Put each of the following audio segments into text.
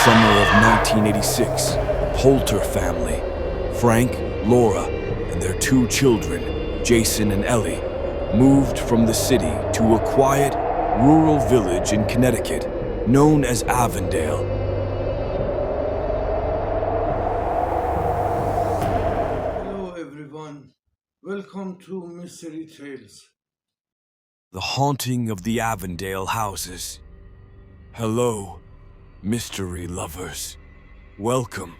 summer of 1986, Poulter family, Frank, Laura, and their two children, Jason and Ellie, moved from the city to a quiet, rural village in Connecticut known as Avondale. Hello everyone, welcome to Mystery Tales. The haunting of the Avondale houses. Hello, mystery lovers. Welcome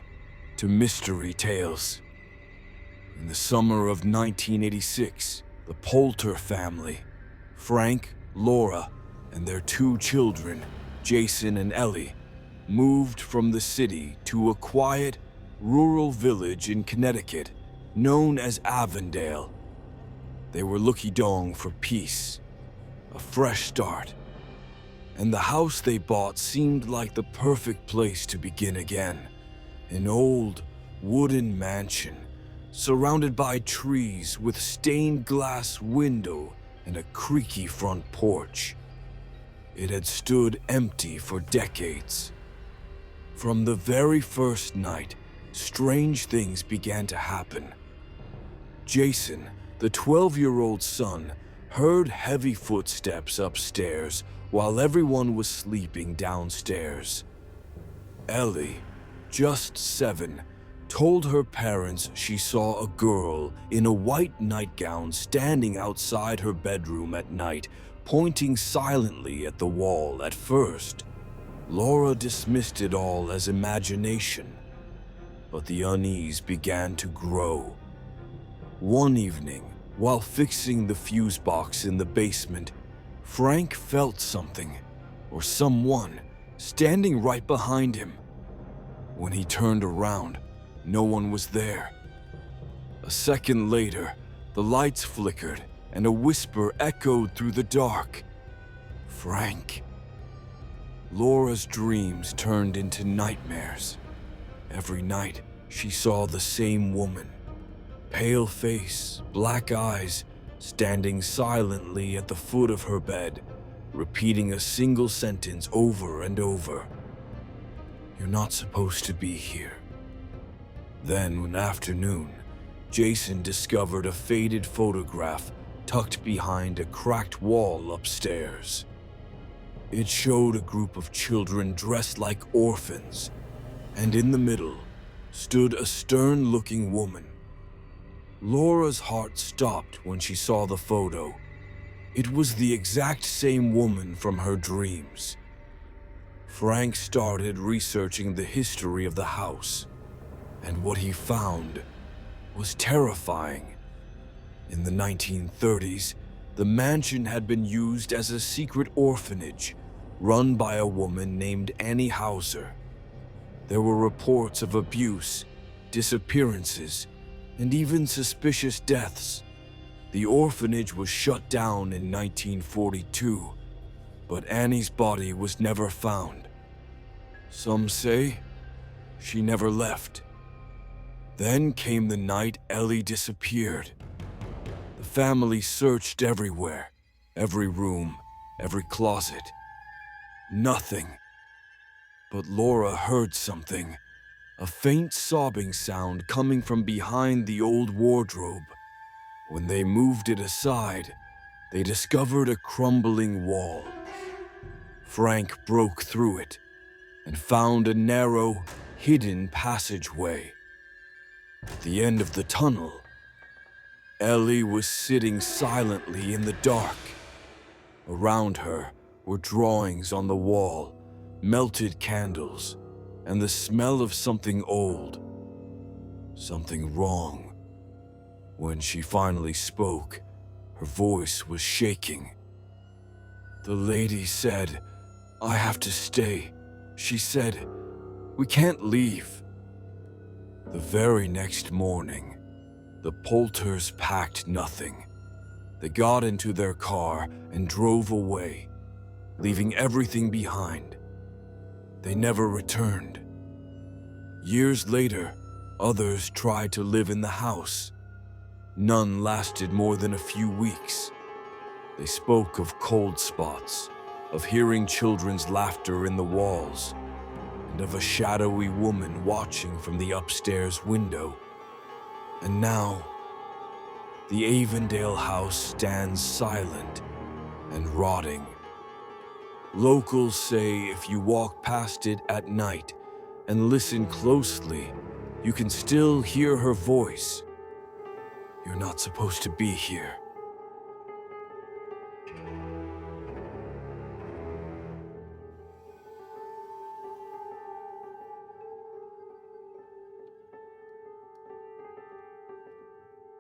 to Mystery Tales. In the summer of 1986, the Poulter family, Frank, Laura, and their two children, Jason and Ellie, moved from the city to a quiet, rural village in Connecticut known as Avondale. They were looky-dong for peace, a fresh start, and the house they bought seemed like the perfect place to begin again. An old, wooden mansion, surrounded by trees with stained glass window and a creaky front porch. It had stood empty for decades. From the very first night, strange things began to happen. Jason, the 12-year-old son, heard heavy footsteps upstairs while everyone was sleeping downstairs. Ellie, just 7, told her parents she saw a girl in a white nightgown standing outside her bedroom at night, pointing silently at the wall. At first, Laura dismissed it all as imagination, but the unease began to grow. One evening, while fixing the fuse box in the basement, Frank felt something, or someone, standing right behind him. When he turned around, no one was there. A second later, the lights flickered and a whisper echoed through the dark. Frank. Laura's dreams turned into nightmares. Every night, she saw the same woman. Pale face, black eyes, standing silently at the foot of her bed, repeating a single sentence over and over. "You're not supposed to be here." Then, one afternoon, Jason discovered a faded photograph tucked behind a cracked wall upstairs. It showed a group of children dressed like orphans, and in the middle stood a stern-looking woman. Laura's heart stopped when she saw the photo. It was the exact same woman from her dreams. Frank started researching the history of the house, and what he found was terrifying. In the 1930s, the mansion had been used as a secret orphanage run by a woman named Annie Hauser. There were reports of abuse, disappearances, and even suspicious deaths. The orphanage was shut down in 1942, but Annie's body was never found. Some say she never left. Then came the night Ellie disappeared. The family searched everywhere, every room, every closet. Nothing. But Laura heard something. A faint sobbing sound coming from behind the old wardrobe. When they moved it aside, they discovered a crumbling wall. Frank broke through it and found a narrow, hidden passageway. At the end of the tunnel, Ellie was sitting silently in the dark. Around her were drawings on the wall, melted candles, and the smell of something old, something wrong. When she finally spoke, her voice was shaking. The lady said, "I have to stay." She said, "We can't leave." The very next morning, the Poulters packed nothing. They got into their car and drove away, leaving everything behind. They never returned. Years later, others tried to live in the house. None lasted more than a few weeks. They spoke of cold spots, of hearing children's laughter in the walls, and of a shadowy woman watching from the upstairs window. And now, the Avondale house stands silent and rotting. Locals say if you walk past it at night and listen closely, you can still hear her voice. You're not supposed to be here.